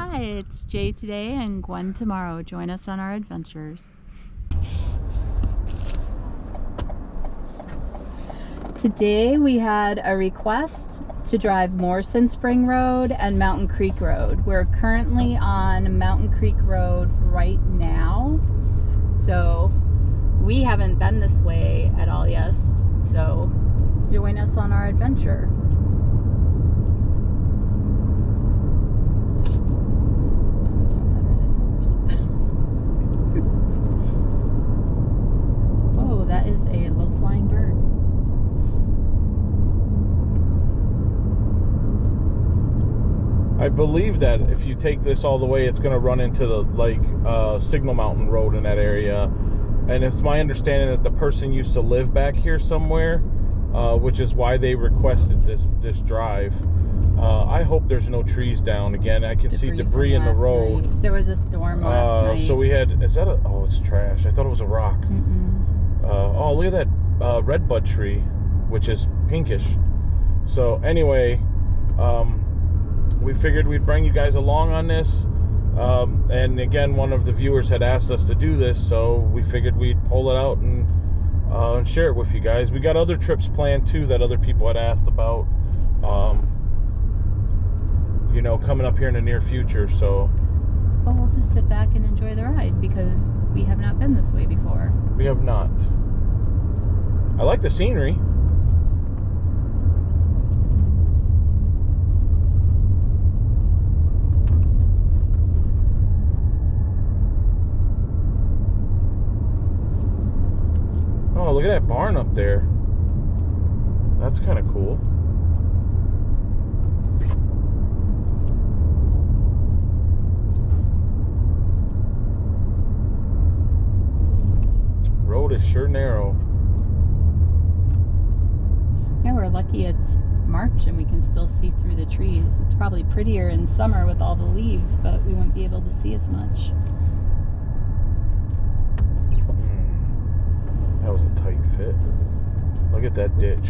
Hi, it's Jaytoday and Gwen tomorrow. Join us on our adventures. Today we had a request to drive Morrison Spring Road and Mountain Creek Road. We're currently on Mountain Creek Road right now, so we haven't been this way at all yet, so join us on our adventure. Oh, that is a low-flying bird. I believe that if you take this all the way, it's going to run into the Signal Mountain Road in that area. And it's my understanding that the person used to live back here somewhere, which is why they requested this drive. I hope there's no trees down. Again, I can see debris in the road. Night. There was a storm last night. So we had, oh, it's trash. I thought it was a rock. Oh, look at that redbud tree, which is pinkish. So anyway, we figured we'd bring you guys along on this. And again, one of the viewers had asked us to do this, so we figured we'd pull it out and share it with you guys. We got other trips planned too that other people had asked about, you know, coming up here in the near future. So well, we'll just sit back and enjoy the ride because we have not been this way before. We have not. I like the scenery. Oh, look at that barn up there. That's kind of cool. Road is sure narrow. Yeah, we're lucky it's March and we can still see through the trees. It's probably prettier in summer with all the leaves, but we wouldn't be able to see as much. That was a tight fit. Look at that ditch.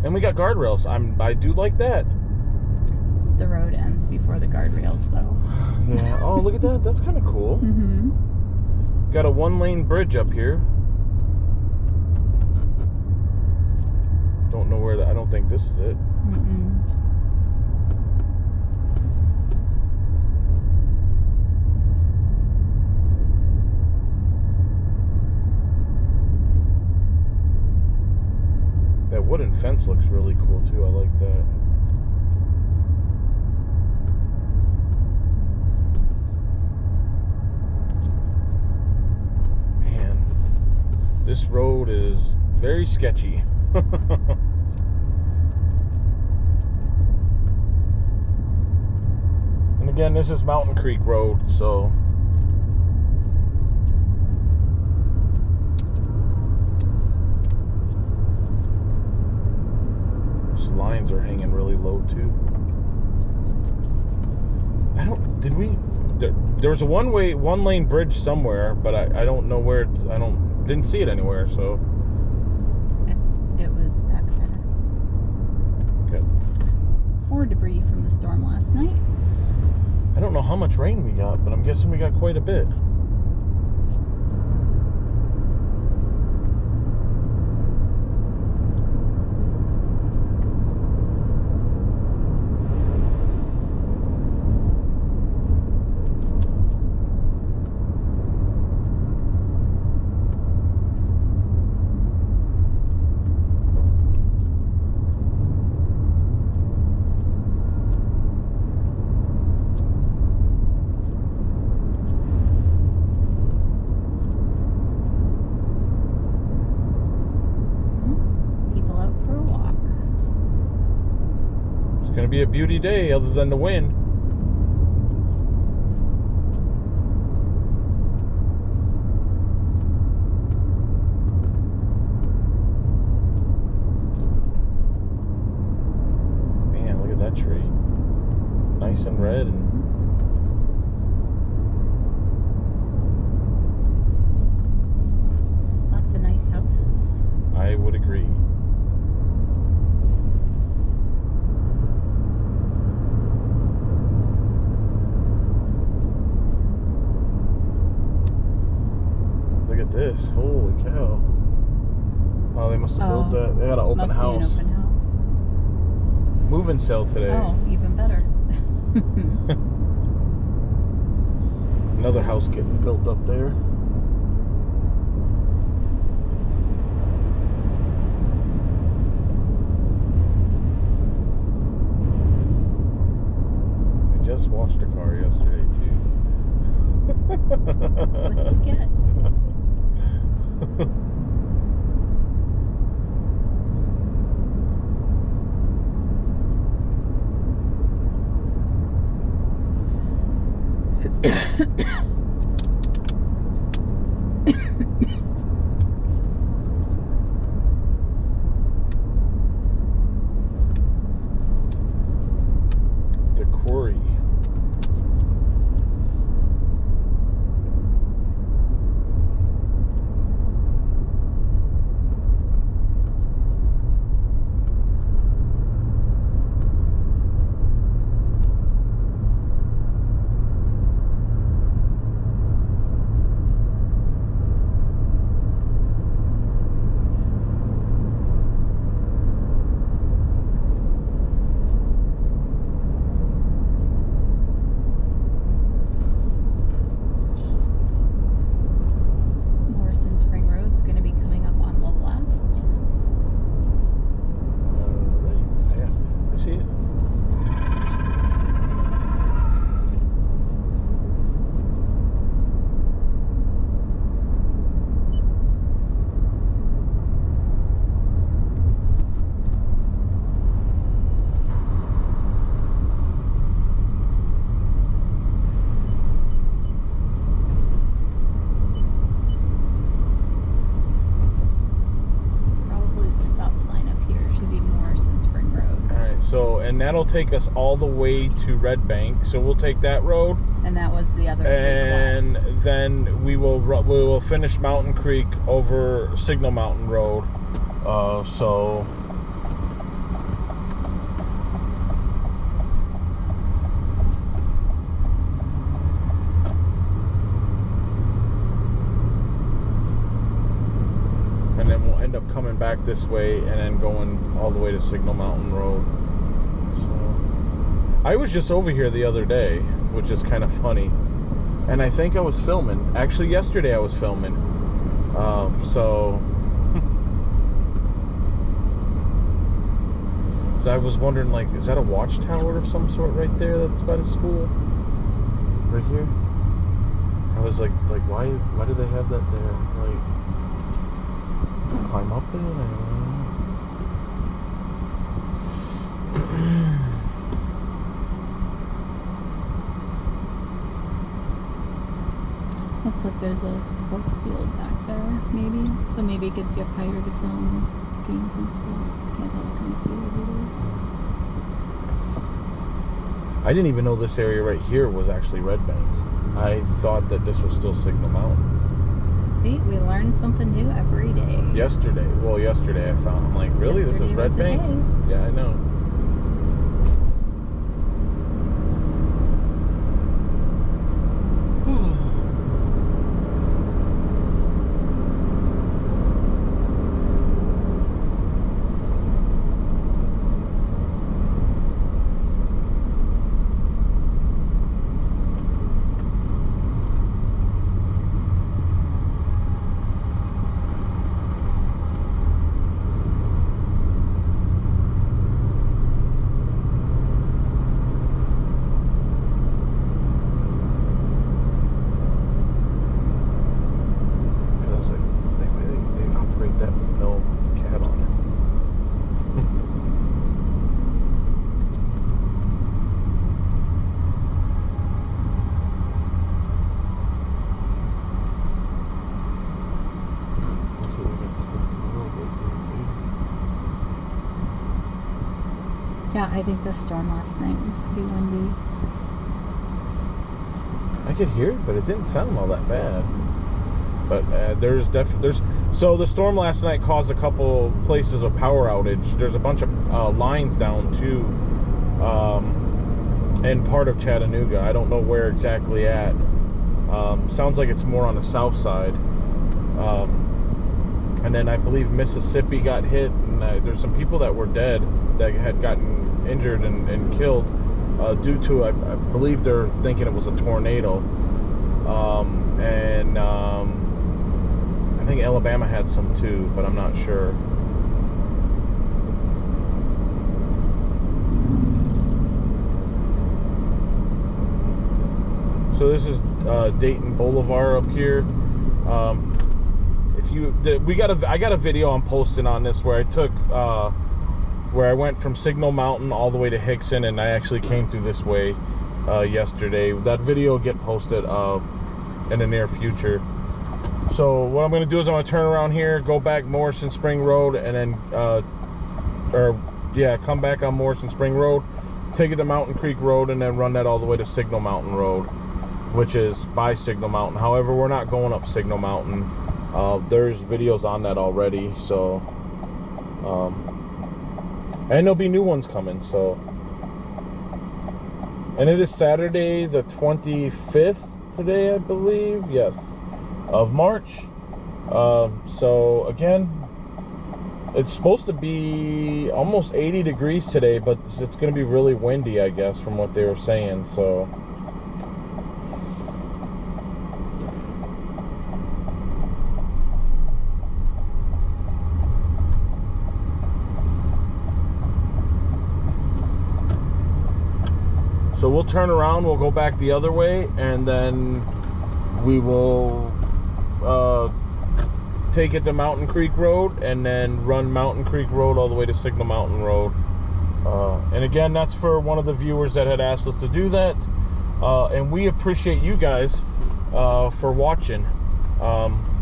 And we got guardrails. I do like that. The road ends before the guardrails, though. Yeah. Oh, look at that. That's kind of cool. Got a one-lane bridge up here. Don't know where I don't think this is it. That wooden fence looks really cool too. I like that. Man, this road is very sketchy. And again, this is Mountain Creek Road, so lines are hanging really low too. There was a one lane bridge somewhere, but I don't know where it's, didn't see it anywhere, so. It was back there. Okay. More debris from the storm last night. I don't know how much rain we got, but I'm guessing we got quite a bit. Gonna be a beauty day other than the wind. Man, look at that tree. Nice and red and lots of nice houses. I would agree. this. Holy cow. Oh, they must have built that. They had an open house. Must be an open house. Move-in sale today. Oh, even better. Another house getting built up there. I just washed a car yesterday too. That's what you get. The quarry. Morrison Spring Road's going to be coming up on the left. Alright. Yeah, I see it. Probably the stop sign up here should be Morrison Spring Road. Alright, so, and that'll take us all the way to Red Bank. So we'll take that road. And that was the other And request. then we will finish Mountain Creek over Signal Mountain Road. So and then we'll end up coming back this way and then going all the way to Signal Mountain Road. So I was just over here the other day, which is kind of funny. And I think I was filming. Actually, yesterday I was filming. So I was wondering, like, is that a watchtower of some sort right there that's by the school? Right here? I was like, why do they have that there? Like, climb up it? I don't know. Looks like there's a sports field back there, maybe. So maybe it gets you up higher to film games and stuff. Can't tell what kind of field it is. I didn't even know this area right here was actually Red Bank. I thought that this was still Signal Mountain. See, we learn something new every day. Yesterday I found, I'm like, really? This is Red Yesterday was a Bank? day. Yeah, I know. Yeah, I think the storm last night was pretty windy. I could hear it, but it didn't sound all that bad. But so the storm last night caused a couple places of power outage. There's a bunch of lines down too, in part of Chattanooga. I don't know where exactly at. Sounds like it's more on the south side. And then I believe Mississippi got hit, and there's some people that were dead that had gotten injured and killed due to, I believe they're thinking it was a tornado. I think Alabama had some too, but I'm not sure. So this is Dayton Boulevard up here. I got a video I'm posting on this where I took where I went from Signal Mountain all the way to Hickson, and I actually came through this way yesterday. That video will get posted in the near future. So what I'm going to do is I'm going to turn around here, go back Morrison Spring Road, and then come back on Morrison Spring Road, take it to Mountain Creek Road, and then run that all the way to Signal Mountain Road, which is by Signal Mountain. However, we're not going up Signal Mountain. There's videos on that already, so and there'll be new ones coming. So, and it is Saturday the 25th today, I believe, yes, of March. So again, it's supposed to be almost 80 degrees today, but it's going to be really windy, I guess, from what they were saying. So we'll turn around, we'll go back the other way, and then we will take it to Mountain Creek Road, and then run Mountain Creek Road all the way to Signal Mountain Road. And again, that's for one of the viewers that had asked us to do that. And we appreciate you guys for watching.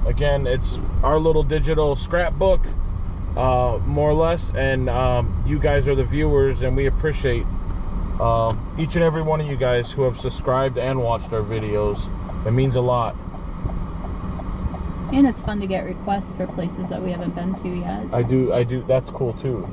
Again, it's our little digital scrapbook, more or less, and you guys are the viewers, and we appreciate each and every one of you guys who have subscribed and watched our videos. It means a lot. And it's fun to get requests for places that we haven't been to yet. I do. That's cool too.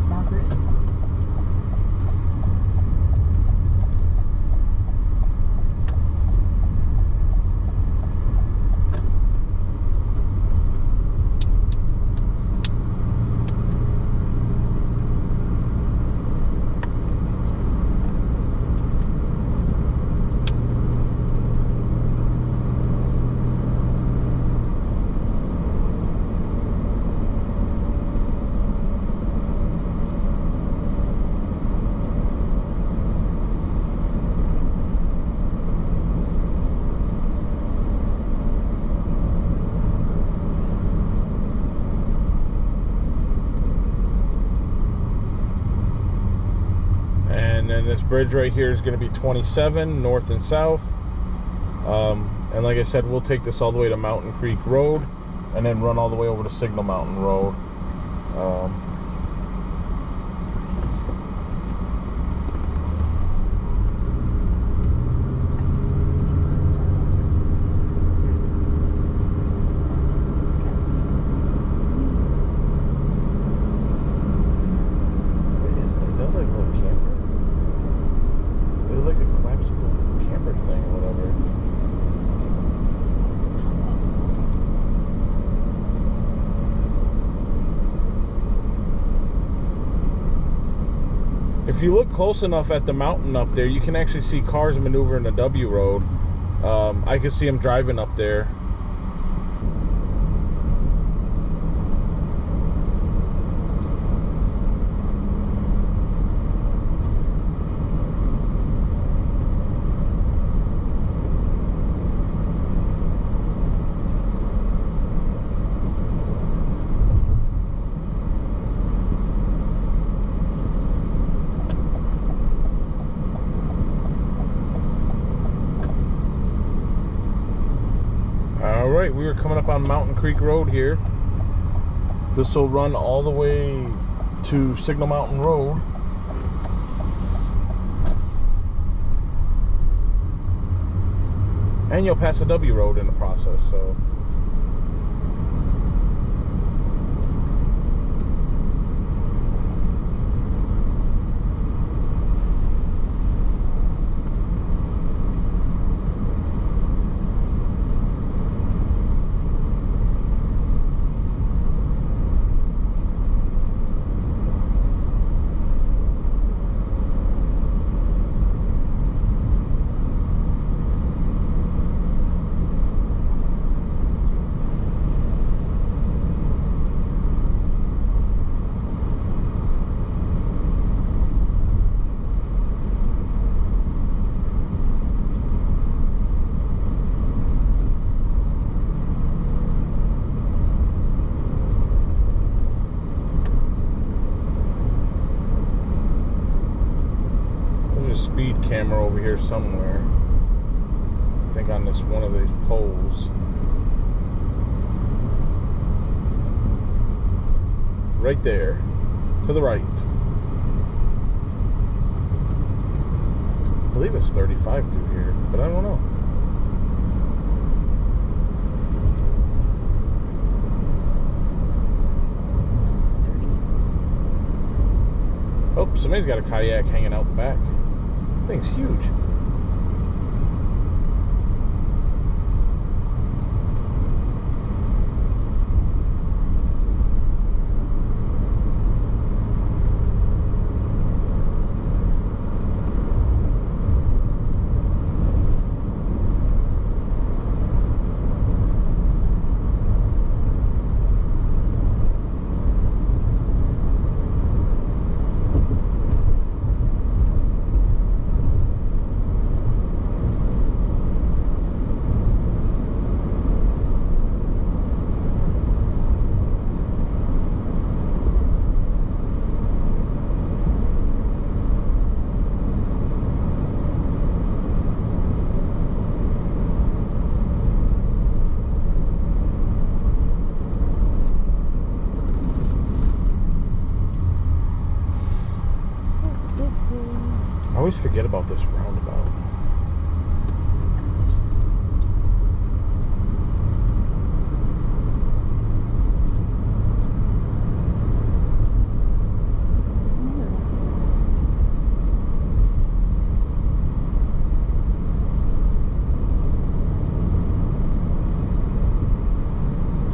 Margaret. And this bridge right here is going to be 27 north and south. And like I said, we'll take this all the way to Mountain Creek Road, and then run all the way over to Signal Mountain Road. Is that like a little camper? It's like a collapsible camper thing or whatever. If you look close enough at the mountain up there, you can actually see cars maneuvering the W road. I could see them driving up there. right, we were coming up on Mountain Creek Road here. This will run all the way to Signal Mountain Road. And you'll pass a W road in the process, so. Speed camera over here somewhere. I think on this one of these poles. Right there. To the right. I believe it's 35 through here, but I don't know. That's 30. Oh, somebody's got a kayak hanging out the back. Thing's huge. I always forget about this roundabout.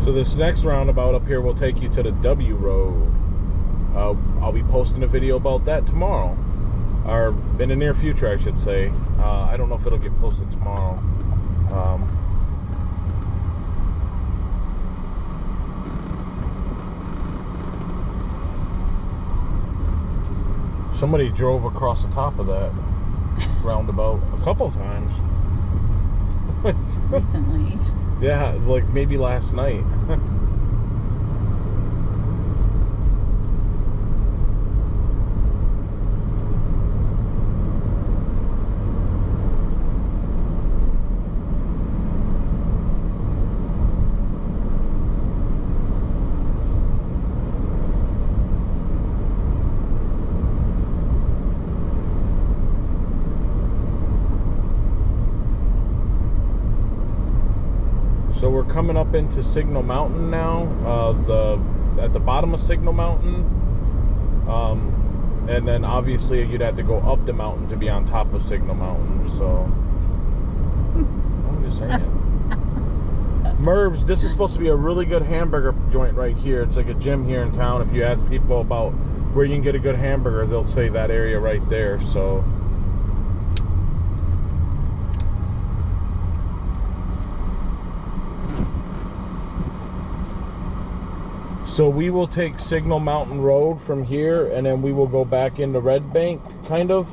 So this next roundabout up here will take you to the W road. I'll be posting a video about that tomorrow. Or in the near future, I should say. I don't know if it'll get posted tomorrow. Somebody drove across the top of that roundabout a couple times. Recently. Yeah, like maybe last night. So we're coming up into Signal Mountain now, at the bottom of Signal Mountain, and then obviously you'd have to go up the mountain to be on top of Signal Mountain, so I'm just saying. Merv's, this is supposed to be a really good hamburger joint right here. It's like a gym here in town. If you ask people about where you can get a good hamburger, they'll say that area right there, so... So we will take Signal Mountain Road from here, and then we will go back into Red Bank, kind of.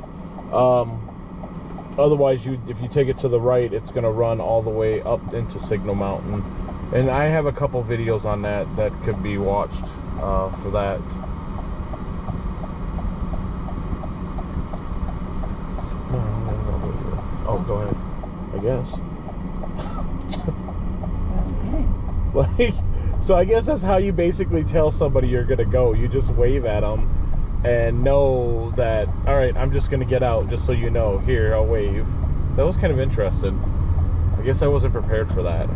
Otherwise, if you take it to the right, it's going to run all the way up into Signal Mountain. And I have a couple videos on that could be watched for that. Oh, go ahead, I guess. Okay. Like, so I guess that's how you basically tell somebody you're gonna go. You just wave at them and know that, all right, I'm just gonna get out, just so you know. Here, I'll wave. That was kind of interesting. I guess I wasn't prepared for that.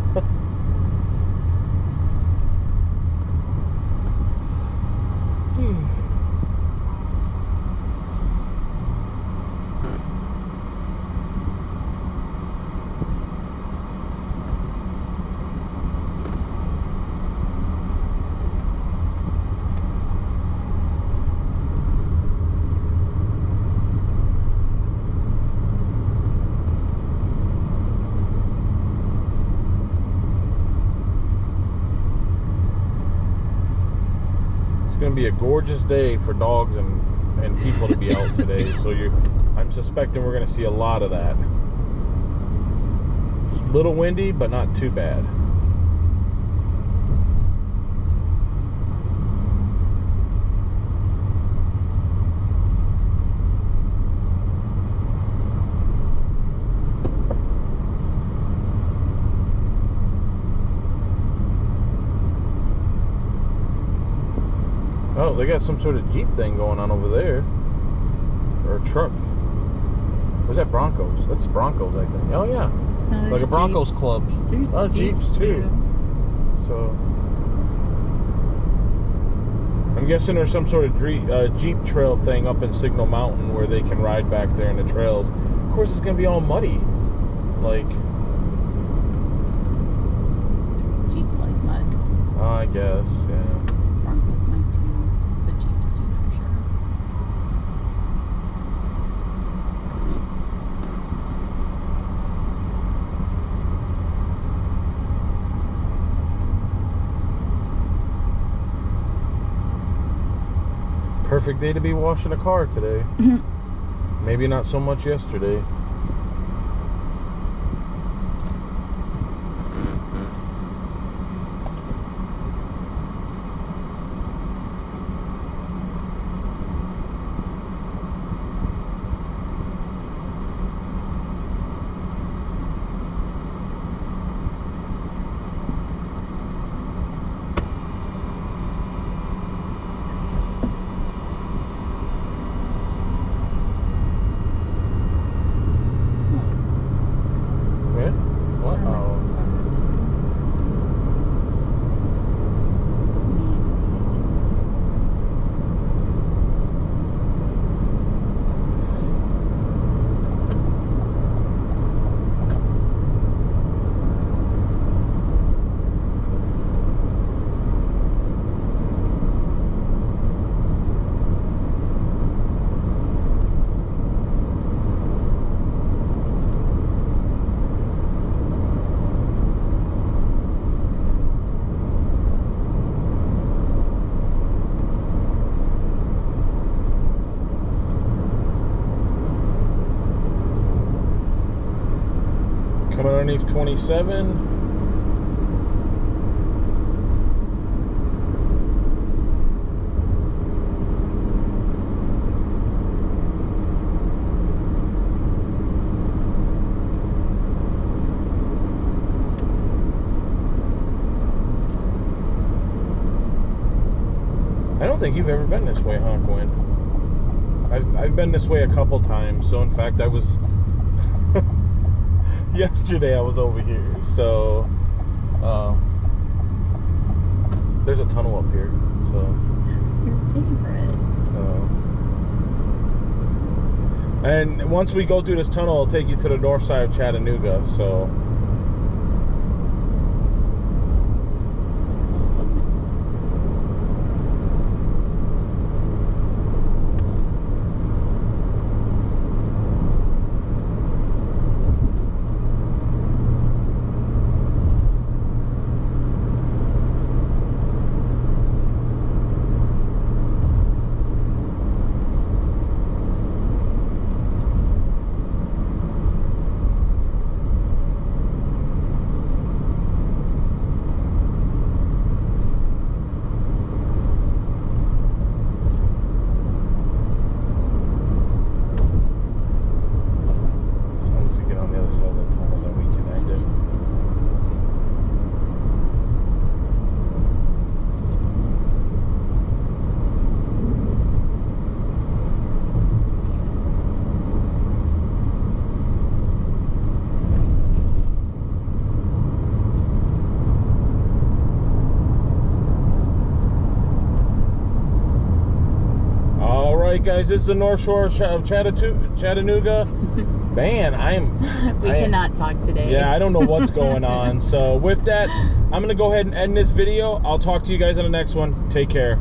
It's gonna be a gorgeous day for dogs and people to be out today. So I'm suspecting we're gonna see a lot of that. It's a little windy, but not too bad. Oh, they got some sort of Jeep thing going on over there. Or a truck. Where's that Broncos? That's Broncos, I think. Oh, yeah. No, like a Broncos Jeeps. club. There's Jeeps too. So, I'm guessing there's some sort of Jeep trail thing up in Signal Mountain where they can ride back there in the trails. Of course, it's going to be all muddy. Like, Jeeps like mud. I guess, yeah. Broncos might too. But Jeeps do for sure. Perfect day to be washing a car today. Maybe not so much yesterday. Coming underneath 27. I don't think you've ever been this way, huh, Gwen? I've been this way a couple times. So in fact, I was yesterday I was over here. So there's a tunnel up here. So Your favorite. And once we go through this tunnel, I'll take you to the north side of Chattanooga. So. right, guys, this is the North Shore of Chattanooga. Man, we cannot talk today. Yeah, I don't know what's going on. So with that, I'm going to go ahead and end this video. I'll talk to you guys on the next one. Take care.